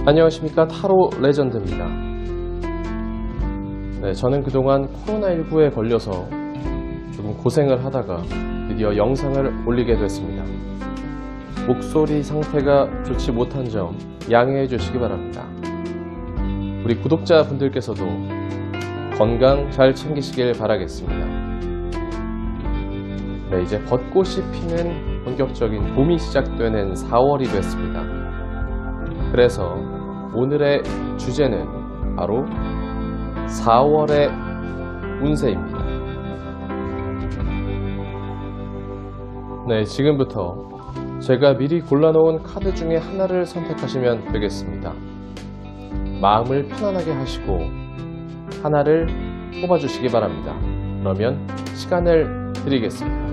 안녕하십니까, 타로 레전드입니다. 저는 그동안 코로나19에 걸려서 조금 고생을 하다가 드디어 영상을 올리게 됐습니다. 목소리 상태가 좋지 못한 점 양해해 주시기 바랍니다. 우리 구독자분들께서도 건강 잘 챙기시길 바라겠습니다. 이제 벚꽃이 피는 본격적인 봄이 시작되는 4월이 됐습니다. 그래서 오늘의 주제는 바로 4월의 운세입니다. 지금부터 제가 미리 골라놓은 카드 중에 하나를 선택하시면 되겠습니다. 마음을 편안하게 하시고 하나를 뽑아주시기 바랍니다. 그러면 시간을 드리겠습니다.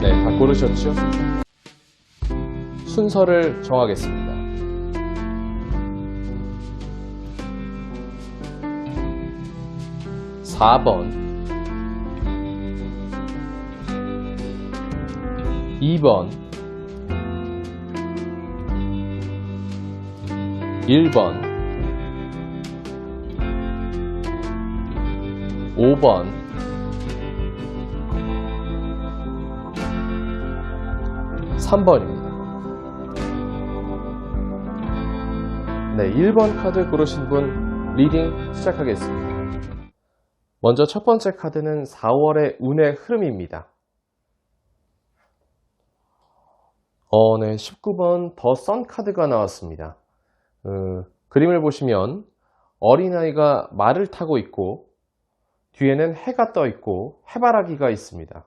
다 고르셨죠? 순서를 정하겠습니다. 4번, 2번, 1번, 5번, 3번입니다. 1번 카드 고르신 분 리딩 시작하겠습니다. 먼저 첫 번째 카드는 4월의 운의 흐름입니다. 19번 더 선 카드가 나왔습니다. 그림을 보시면 어린아이가 말을 타고 있고 뒤에는 해가 떠 있고 해바라기가 있습니다.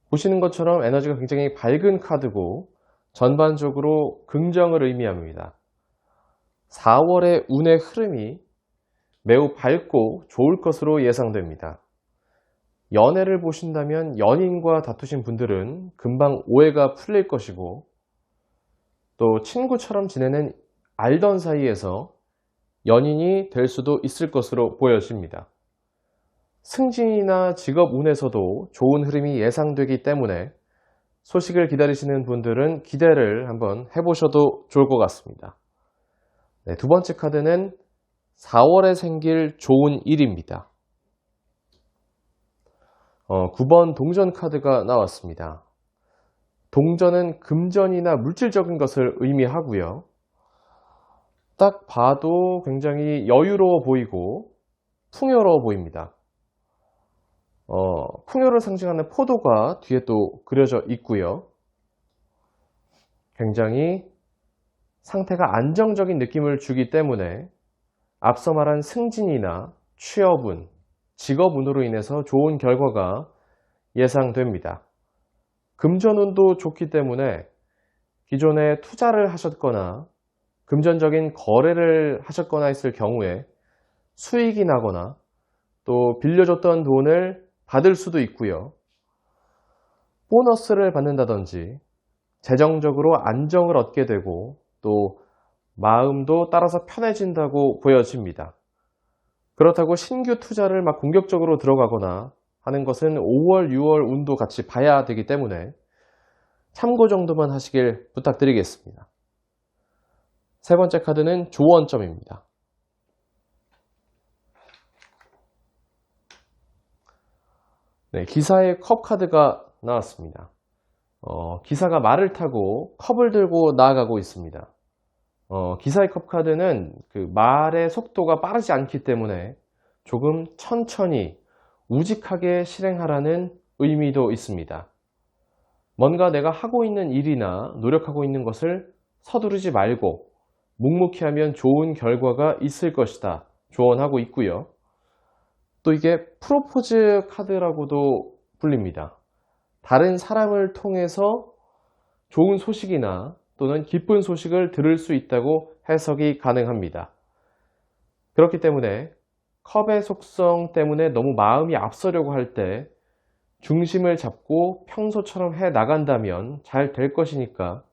보시는 것처럼 에너지가 굉장히 밝은 카드고 전반적으로 긍정을 의미합니다. 4월의 운의 흐름이 매우 밝고 좋을 것으로 예상됩니다. 연애를 보신다면 연인과 다투신 분들은 금방 오해가 풀릴 것이고 또 친구처럼 지내는 알던 사이에서 연인이 될 수도 있을 것으로 보여집니다. 승진이나 직업 운에서도 좋은 흐름이 예상되기 때문에 소식을 기다리시는 분들은 기대를 한번 해보셔도 좋을 것 같습니다. 두 번째 카드는 4월에 생길 좋은 일입니다. 9번 동전 카드가 나왔습니다. 동전은 금전이나 물질적인 것을 의미하고요. 딱 봐도 굉장히 여유로워 보이고 풍요로워 보입니다. 풍요를 상징하는 포도가 뒤에 또 그려져 있고요. 굉장히 상태가 안정적인 느낌을 주기 때문에 앞서 말한 승진이나 취업운, 직업운으로 인해서 좋은 결과가 예상됩니다. 금전운도 좋기 때문에 기존에 투자를 하셨거나 금전적인 거래를 하셨거나 했을 경우에 수익이 나거나 또 빌려줬던 돈을 받을 수도 있고요. 보너스를 받는다든지 재정적으로 안정을 얻게 되고 또 마음도 따라서 편해진다고 보여집니다. 그렇다고 신규 투자를 막 공격적으로 들어가거나 하는 것은 5월, 6월 운도 같이 봐야 되기 때문에 참고 정도만 하시길 부탁드리겠습니다. 세 번째 카드는 조언점입니다. 기사의 컵 카드가 나왔습니다. 기사가 말을 타고 컵을 들고 나아가고 있습니다. 기사의 컵 카드는 그 말의 속도가 빠르지 않기 때문에 조금 천천히 우직하게 실행하라는 의미도 있습니다. 뭔가 내가 하고 있는 일이나 노력하고 있는 것을 서두르지 말고 묵묵히 하면 좋은 결과가 있을 것이다 조언하고 있고요. 또 이게 프로포즈 카드라고도 불립니다. 다른 사람을 통해서 좋은 소식이나 또는 기쁜 소식을 들을 수 있다고 해석이 가능합니다. 그렇기 때문에 컵의 속성 때문에 너무 마음이 앞서려고 할 때 중심을 잡고 평소처럼 해 나간다면 잘 될 것이니까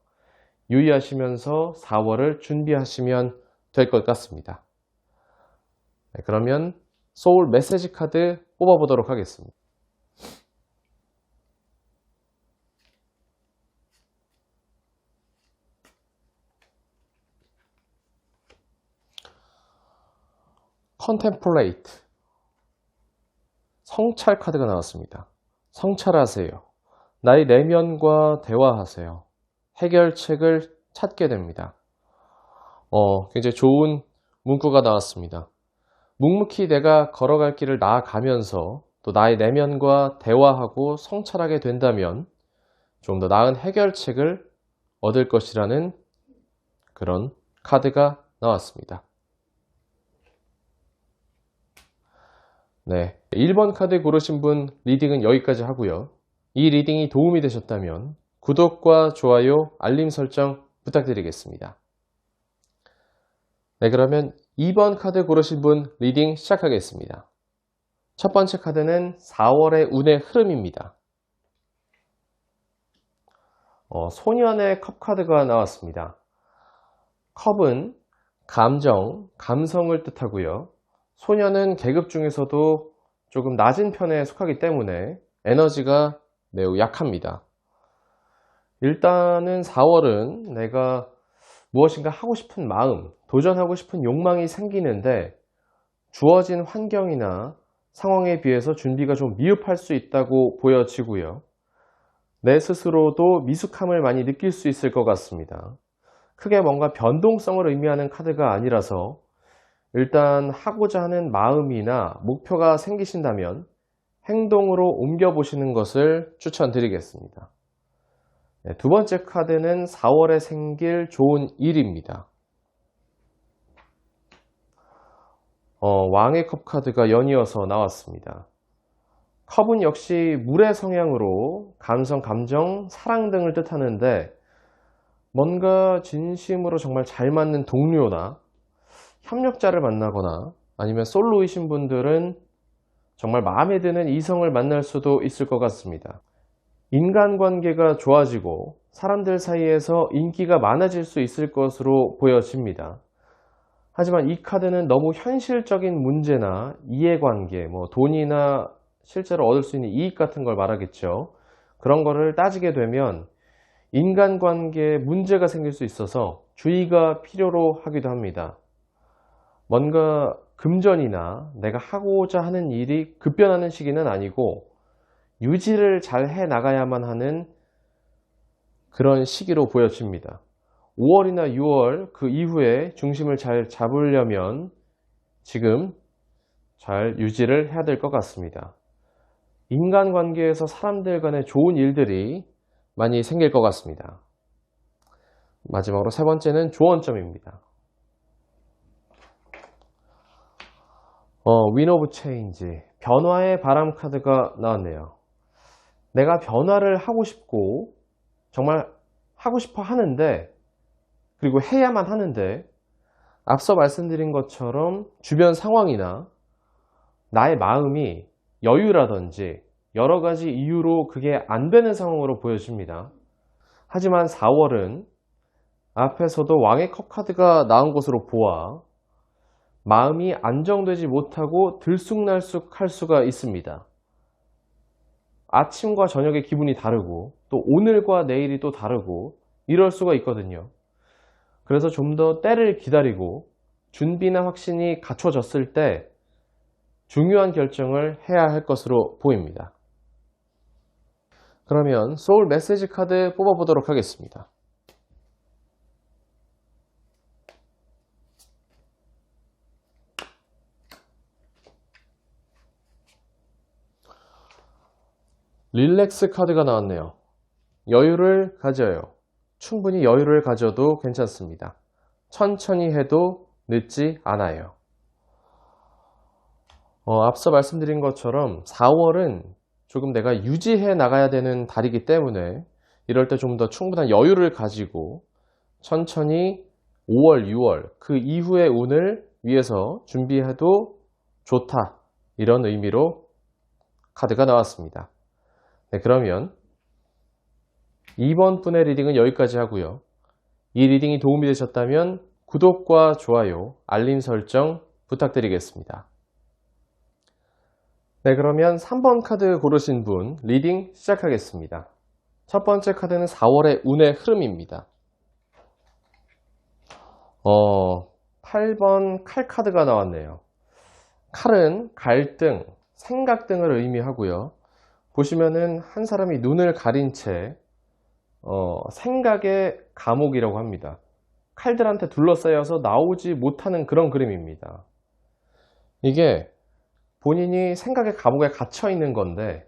유의하시면서 4월을 준비하시면 될 것 같습니다. 네, 그러면 소울 메시지 카드 뽑아보도록 하겠습니다. 컨템플레이트, 성찰 카드가 나왔습니다. 성찰하세요. 나의 내면과 대화하세요. 해결책을 찾게 됩니다. 굉장히 좋은 문구가 나왔습니다. 묵묵히 내가 걸어갈 길을 나아가면서 또 나의 내면과 대화하고 성찰하게 된다면 좀 더 나은 해결책을 얻을 것이라는 그런 카드가 나왔습니다. 네, 1번 카드 고르신 분 리딩은 여기까지 하고요. 이 리딩이 도움이 되셨다면 구독과 좋아요, 알림 설정 부탁드리겠습니다. 네, 그러면 2번 카드 고르신 분 리딩 시작하겠습니다. 첫 번째 카드는 4월의 운의 흐름입니다. 소년의 컵 카드가 나왔습니다. 컵은 감정, 감성을 뜻하고요. 소년은 계급 중에서도 조금 낮은 편에 속하기 때문에 에너지가 매우 약합니다. 일단은 4월은 내가 무엇인가 하고 싶은 마음, 도전하고 싶은 욕망이 생기는데 주어진 환경이나 상황에 비해서 준비가 좀 미흡할 수 있다고 보여지고요. 내 스스로도 미숙함을 많이 느낄 수 있을 것 같습니다. 크게 뭔가 변동성을 의미하는 카드가 아니라서 일단 하고자 하는 마음이나 목표가 생기신다면 행동으로 옮겨보시는 것을 추천드리겠습니다. 네, 두 번째 카드는 4월에 생길 좋은 일입니다. 왕의 컵 카드가 연이어서 나왔습니다. 컵은 역시 물의 성향으로 감성, 감정, 사랑 등을 뜻하는데 뭔가 진심으로 정말 잘 맞는 동료나 협력자를 만나거나 아니면 솔로이신 분들은 정말 마음에 드는 이성을 만날 수도 있을 것 같습니다. 인간관계가 좋아지고 사람들 사이에서 인기가 많아질 수 있을 것으로 보여집니다. 하지만 이 카드는 너무 현실적인 문제나 이해관계, 돈이나 실제로 얻을 수 있는 이익 같은 걸 말하겠죠. 그런 거를 따지게 되면 인간관계에 문제가 생길 수 있어서 주의가 필요로 하기도 합니다. 뭔가 금전이나 내가 하고자 하는 일이 급변하는 시기는 아니고 유지를 잘 해 나가야만 하는 그런 시기로 보여집니다. 5월이나 6월 그 이후에 중심을 잘 잡으려면 지금 잘 유지를 해야 될 것 같습니다. 인간관계에서 사람들 간의 좋은 일들이 많이 생길 것 같습니다. 마지막으로 세 번째는 조언점입니다. 윈 오브 체인지, 변화의 바람 카드가 나왔네요. 내가 변화를 하고 싶고 정말 하고 싶어 하는데 그리고 해야만 하는데 앞서 말씀드린 것처럼 주변 상황이나 나의 마음이 여유라든지 여러 가지 이유로 그게 안 되는 상황으로 보여집니다. 하지만 4월은 앞에서도 왕의 컵 카드가 나온 것으로 보아 마음이 안정되지 못하고 들쑥날쑥 할 수가 있습니다. 아침과 저녁의 기분이 다르고 또 오늘과 내일이 또 다르고 이럴 수가 있거든요. 그래서 좀 더 때를 기다리고 준비나 확신이 갖춰졌을 때 중요한 결정을 해야 할 것으로 보입니다. 그러면 소울 메시지 카드 뽑아보도록 하겠습니다. 릴렉스 카드가 나왔네요. 여유를 가져요. 충분히 여유를 가져도 괜찮습니다. 천천히 해도 늦지 않아요. 앞서 말씀드린 것처럼 4월은 조금 내가 유지해 나가야 되는 달이기 때문에 이럴 때 좀 더 충분한 여유를 가지고 천천히 5월, 6월 그 이후의 운을 위해서 준비해도 좋다. 이런 의미로 카드가 나왔습니다. 네, 그러면 2번 분의 리딩은 여기까지 하고요. 이 리딩이 도움이 되셨다면 구독과 좋아요, 알림 설정 부탁드리겠습니다. 네, 그러면 3번 카드 고르신 분 리딩 시작하겠습니다. 첫 번째 카드는 4월의 운의 흐름입니다. 8번 칼 카드가 나왔네요. 칼은 갈등, 생각 등을 의미하고요. 보시면은 한 사람이 눈을 가린 채 생각의 감옥이라고 합니다. 칼들한테 둘러싸여서 나오지 못하는 그런 그림입니다. 이게 본인이 생각의 감옥에 갇혀 있는 건데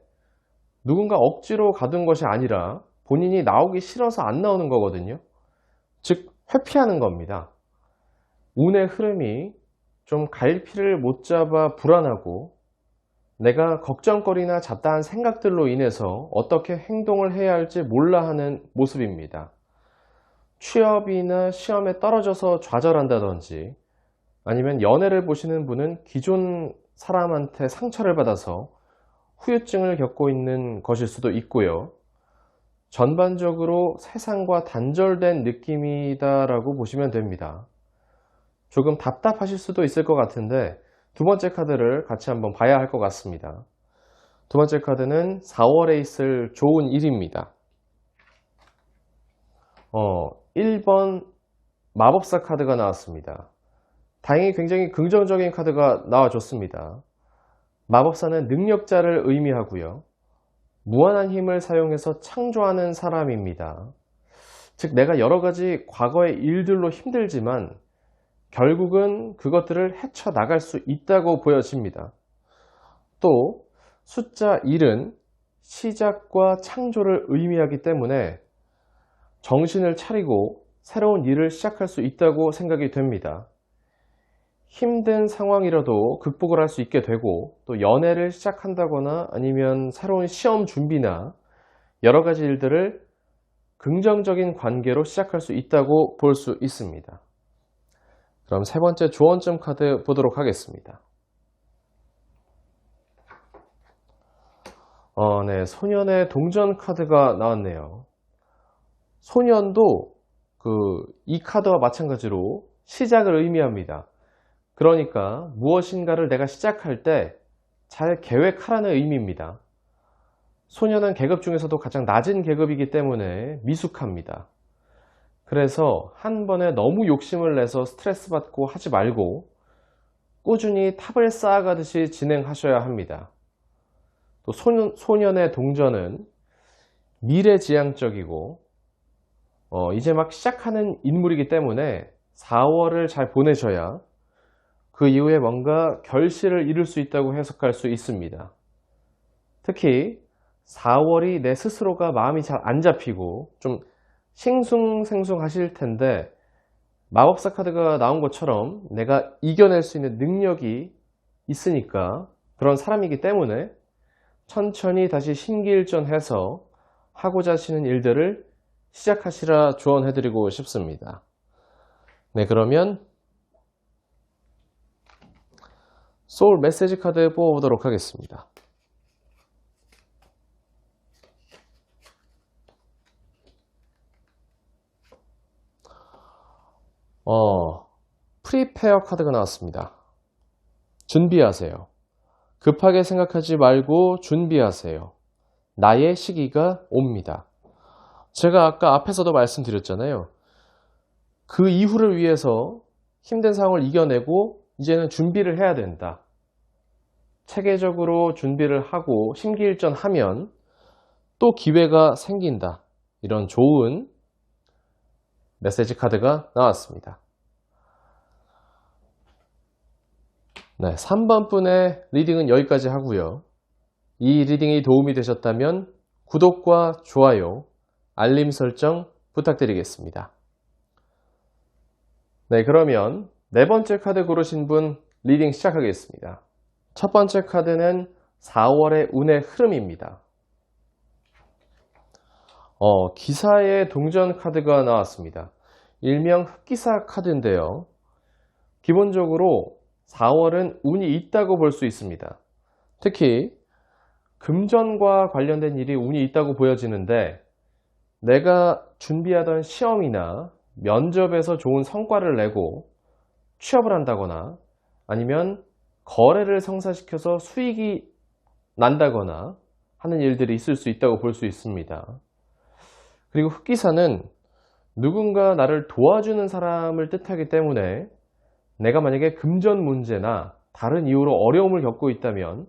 누군가 억지로 가둔 것이 아니라 본인이 나오기 싫어서 안 나오는 거거든요. 즉 회피하는 겁니다. 운의 흐름이 좀 갈피를 못 잡아 불안하고 내가 걱정거리나 잡다한 생각들로 인해서 어떻게 행동을 해야 할지 몰라 하는 모습입니다. 취업이나 시험에 떨어져서 좌절한다든지 아니면 연애를 보시는 분은 기존 사람한테 상처를 받아서 후유증을 겪고 있는 것일 수도 있고요. 전반적으로 세상과 단절된 느낌이다라고 보시면 됩니다. 조금 답답하실 수도 있을 것 같은데 두 번째 카드를 같이 한번 봐야 할 것 같습니다. 두 번째 카드는 4월에 있을 좋은 일입니다. 1번 마법사 카드가 나왔습니다. 다행히 굉장히 긍정적인 카드가 나와줬습니다. 마법사는 능력자를 의미하고요. 무한한 힘을 사용해서 창조하는 사람입니다. 즉 내가 여러 가지 과거의 일들로 힘들지만 결국은 그것들을 헤쳐나갈 수 있다고 보여집니다. 또 숫자 1은 시작과 창조를 의미하기 때문에 정신을 차리고 새로운 일을 시작할 수 있다고 생각이 됩니다. 힘든 상황이라도 극복을 할 수 있게 되고 또 연애를 시작한다거나 아니면 새로운 시험 준비나 여러 가지 일들을 긍정적인 관계로 시작할 수 있다고 볼 수 있습니다. 그럼 세 번째 조언점 카드 보도록 하겠습니다. 네, 소년의 동전 카드가 나왔네요. 소년도 이 카드와 마찬가지로 시작을 의미합니다. 그러니까 무엇인가를 내가 시작할 때 잘 계획하라는 의미입니다. 소년은 계급 중에서도 가장 낮은 계급이기 때문에 미숙합니다. 그래서 한 번에 너무 욕심을 내서 스트레스 받고 하지 말고 꾸준히 탑을 쌓아가듯이 진행하셔야 합니다. 또 소년의 동전은 미래지향적이고 이제 막 시작하는 인물이기 때문에 4월을 잘 보내셔야 그 이후에 뭔가 결실을 이룰 수 있다고 해석할 수 있습니다. 특히 4월이 내 스스로가 마음이 잘 안 잡히고 좀 싱숭생숭 하실 텐데 마법사 카드가 나온 것처럼 내가 이겨낼 수 있는 능력이 있으니까 그런 사람이기 때문에 천천히 다시 심기일전해서 하고자 하시는 일들을 시작하시라 조언해드리고 싶습니다. 네, 그러면 소울 메시지 카드 뽑아보도록 하겠습니다. 프리페어 카드가 나왔습니다. 준비하세요. 급하게 생각하지 말고 준비하세요. 나의 시기가 옵니다. 제가 아까 앞에서도 말씀드렸잖아요. 그 이후를 위해서 힘든 상황을 이겨내고 이제는 준비를 해야 된다. 체계적으로 준비를 하고 심기일전하면 또 기회가 생긴다. 이런 좋은 메시지 카드가 나왔습니다. 네, 3번 분의 리딩은 여기까지 하고요. 이 리딩이 도움이 되셨다면 구독과 좋아요, 알림 설정 부탁드리겠습니다. 네, 그러면 네 번째 카드 고르신 분 리딩 시작하겠습니다. 첫 번째 카드는 4월의 운의 흐름입니다. 기사의 동전 카드가 나왔습니다. 일명 흑기사 카드인데요. 기본적으로 4월은 운이 있다고 볼 수 있습니다. 특히 금전과 관련된 일이 운이 있다고 보여지는데 내가 준비하던 시험이나 면접에서 좋은 성과를 내고 취업을 한다거나 아니면 거래를 성사시켜서 수익이 난다거나 하는 일들이 있을 수 있다고 볼 수 있습니다. 그리고 흑기사는 누군가 나를 도와주는 사람을 뜻하기 때문에 내가 만약에 금전 문제나 다른 이유로 어려움을 겪고 있다면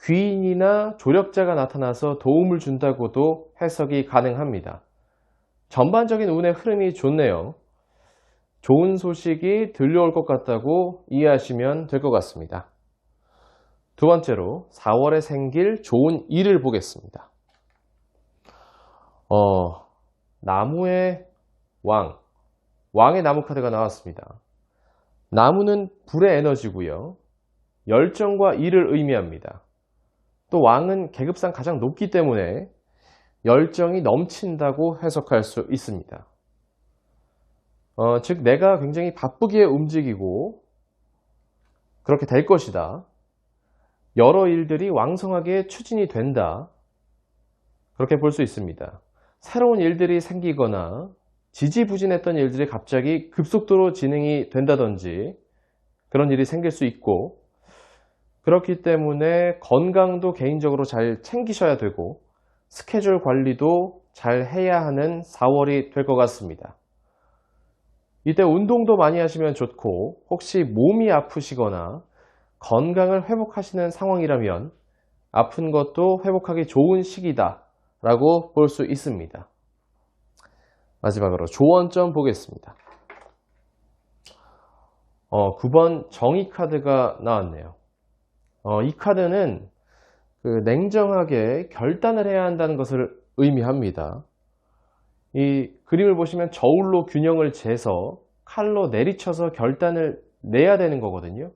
귀인이나 조력자가 나타나서 도움을 준다고도 해석이 가능합니다. 전반적인 운의 흐름이 좋네요. 좋은 소식이 들려올 것 같다고 이해하시면 될 것 같습니다. 두 번째로 4월에 생길 좋은 일을 보겠습니다. 나무의 왕의 나무 카드가 나왔습니다. 나무는 불의 에너지고요. 열정과 일을 의미합니다. 또 왕은 계급상 가장 높기 때문에 열정이 넘친다고 해석할 수 있습니다. 즉 내가 굉장히 바쁘게 움직이고 그렇게 될 것이다. 여러 일들이 왕성하게 추진이 된다. 그렇게 볼 수 있습니다. 새로운 일들이 생기거나 지지부진했던 일들이 갑자기 급속도로 진행이 된다든지 그런 일이 생길 수 있고, 그렇기 때문에 건강도 개인적으로 잘 챙기셔야 되고 스케줄 관리도 잘 해야 하는 4월이 될 것 같습니다. 이때 운동도 많이 하시면 좋고, 혹시 몸이 아프시거나 건강을 회복하시는 상황이라면 아픈 것도 회복하기 좋은 시기다 라고 볼 수 있습니다. 마지막으로 조언점 보겠습니다. 9번 정의 카드가 나왔네요. 이 카드는 냉정하게 결단을 해야 한다는 것을 의미합니다. 이 그림을 보시면 저울로 균형을 재서 칼로 내리쳐서 결단을 내야 되는 거거든요.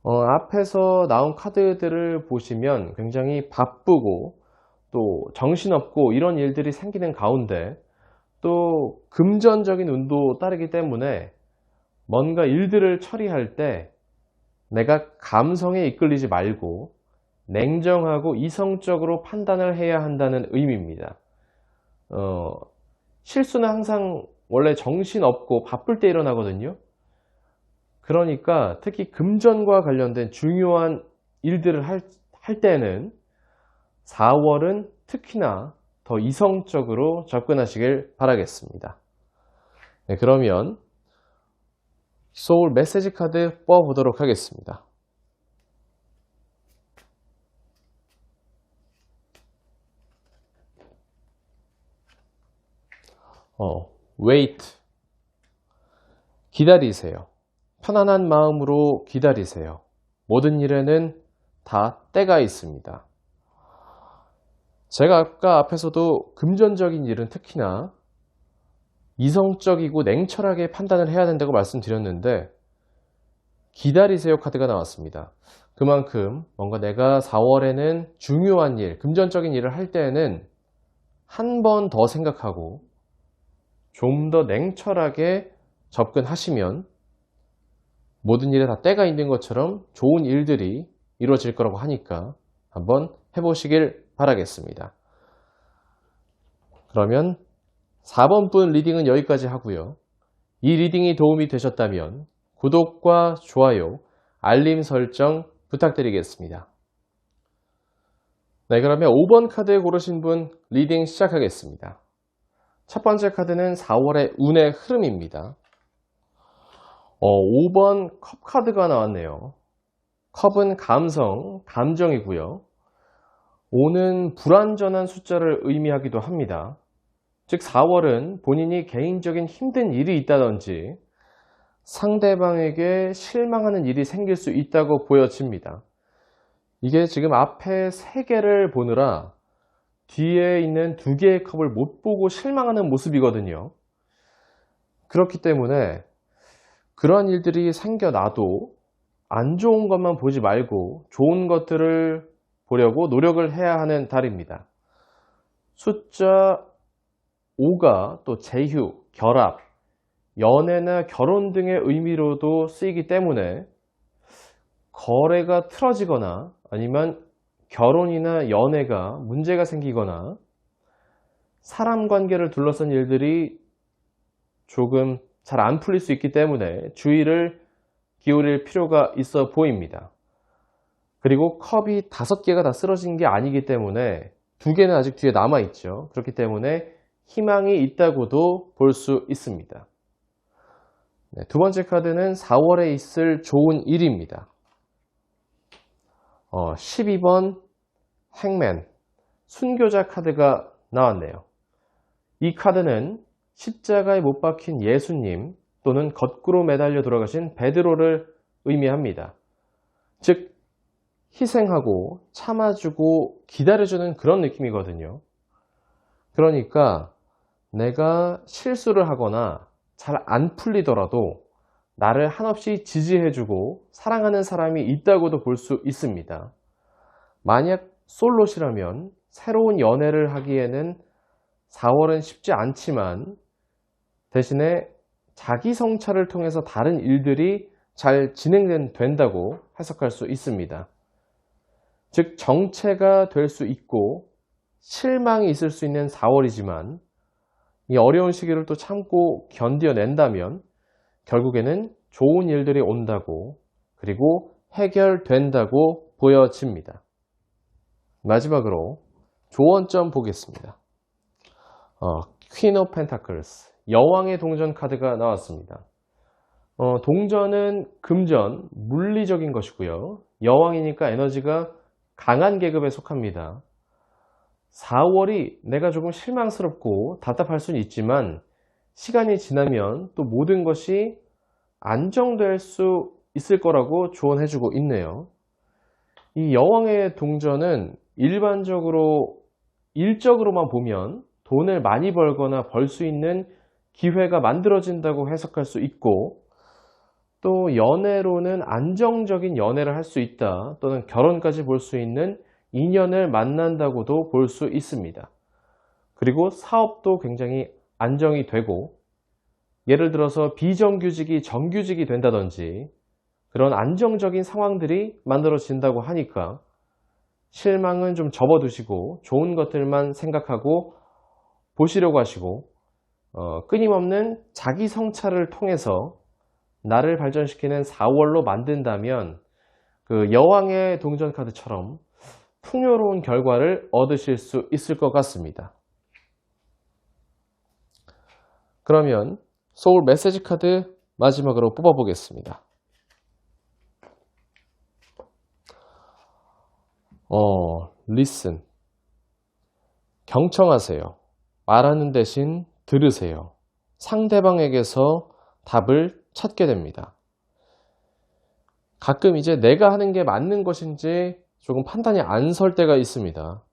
앞에서 나온 카드들을 보시면 굉장히 바쁘고 또 정신없고 이런 일들이 생기는 가운데 또 금전적인 운도 따르기 때문에 뭔가 일들을 처리할 때 내가 감성에 이끌리지 말고 냉정하고 이성적으로 판단을 해야 한다는 의미입니다. 실수는 항상 원래 정신없고 바쁠 때 일어나거든요. 그러니까 특히 금전과 관련된 중요한 일들을 할 때는 4월은 특히나 더 이성적으로 접근하시길 바라겠습니다. 네, 그러면 소울 메시지 카드 뽑아보도록 하겠습니다. wait. 기다리세요. 편안한 마음으로 기다리세요. 모든 일에는 다 때가 있습니다. 제가 아까 앞에서도 금전적인 일은 특히나 이성적이고 냉철하게 판단을 해야 된다고 말씀드렸는데, 기다리세요 카드가 나왔습니다. 그만큼 뭔가 내가 4월에는 중요한 일, 금전적인 일을 할 때에는 한 번 더 생각하고 좀 더 냉철하게 접근하시면 모든 일에 다 때가 있는 것처럼 좋은 일들이 이루어질 거라고 하니까 한번 해보시길 바라겠습니다. 그러면 4번 분 리딩은 여기까지 하고요. 이 리딩이 도움이 되셨다면 구독과 좋아요, 알림 설정 부탁드리겠습니다. 네, 그러면 5번 카드 고르신 분 리딩 시작하겠습니다. 첫 번째 카드는 4월의 운의 흐름입니다. 5번 컵 카드가 나왔네요. 컵은 감성, 감정이고요. 5는 불완전한 숫자를 의미하기도 합니다. 즉 4월은 본인이 개인적인 힘든 일이 있다든지 상대방에게 실망하는 일이 생길 수 있다고 보여집니다. 이게 지금 앞에 3개를 보느라 뒤에 있는 2개의 컵을 못 보고 실망하는 모습이거든요. 그렇기 때문에 그러한 일들이 생겨나도 안 좋은 것만 보지 말고 좋은 것들을 보려고 노력을 해야 하는 달입니다. 숫자 5가 또 재휴, 결합, 연애나 결혼 등의 의미로도 쓰이기 때문에 거래가 틀어지거나 아니면 결혼이나 연애가 문제가 생기거나 사람 관계를 둘러싼 일들이 조금 잘 안 풀릴 수 있기 때문에 주의를 기울일 필요가 있어 보입니다. 그리고 컵이 5개가 다 쓰러진 게 아니기 때문에 2개는 아직 뒤에 남아있죠. 그렇기 때문에 희망이 있다고도 볼 수 있습니다. 네, 두 번째 카드는 4월에 있을 좋은 일입니다. 12번 행맨, 순교자 카드가 나왔네요. 이 카드는 십자가에 못 박힌 예수님 또는 거꾸로 매달려 돌아가신 베드로를 의미합니다. 즉 희생하고 참아주고 기다려주는 그런 느낌이거든요. 그러니까 내가 실수를 하거나 잘 안 풀리더라도 나를 한없이 지지해주고 사랑하는 사람이 있다고도 볼 수 있습니다. 만약 솔롯이라면 새로운 연애를 하기에는 4월은 쉽지 않지만 대신에 자기 성찰을 통해서 다른 일들이 잘 진행된다고 해석할 수 있습니다. 즉 정체가 될 수 있고 실망이 있을 수 있는 4월이지만 이 어려운 시기를 또 참고 견뎌낸다면 결국에는 좋은 일들이 온다고 그리고 해결된다고 보여집니다. 마지막으로 조언점 보겠습니다. 퀸 오브 펜타클스, 여왕의 동전 카드가 나왔습니다. 동전은 금전, 물리적인 것이고요. 여왕이니까 에너지가 강한 계급에 속합니다. 4월이 내가 조금 실망스럽고 답답할 수는 있지만 시간이 지나면 또 모든 것이 안정될 수 있을 거라고 조언해주고 있네요. 이 여왕의 동전은 일적으로만 보면 돈을 많이 벌거나 벌 수 있는 기회가 만들어진다고 해석할 수 있고 또 연애로는 안정적인 연애를 할 수 있다 또는 결혼까지 볼 수 있는 인연을 만난다고도 볼 수 있습니다. 그리고 사업도 굉장히 안정이 되고 예를 들어서 비정규직이 정규직이 된다든지 그런 안정적인 상황들이 만들어진다고 하니까 실망은 좀 접어두시고 좋은 것들만 생각하고 보시려고 하시고 끊임없는 자기 성찰을 통해서 나를 발전시키는 4월로 만든다면 그 여왕의 동전 카드처럼 풍요로운 결과를 얻으실 수 있을 것 같습니다. 그러면 소울 메시지 카드 마지막으로 뽑아보겠습니다. listen. 경청하세요. 말하는 대신 들으세요. 상대방에게서 답을 찾게 됩니다. 가끔 이제 내가 하는 게 맞는 것인지 조금 판단이 안 설 때가 있습니다.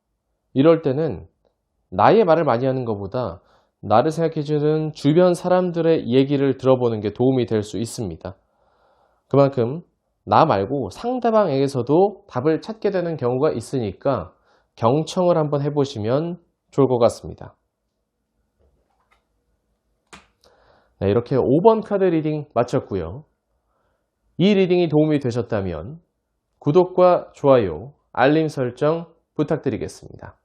이럴 때는 나의 말을 많이 하는 것보다 나를 생각해주는 주변 사람들의 얘기를 들어보는 게 도움이 될 수 있습니다. 그만큼 나 말고 상대방에게서도 답을 찾게 되는 경우가 있으니까 경청을 한번 해보시면 좋을 것 같습니다. 네, 이렇게 5번 카드 리딩 마쳤고요. 이 리딩이 도움이 되셨다면 구독과 좋아요, 알림 설정 부탁드리겠습니다.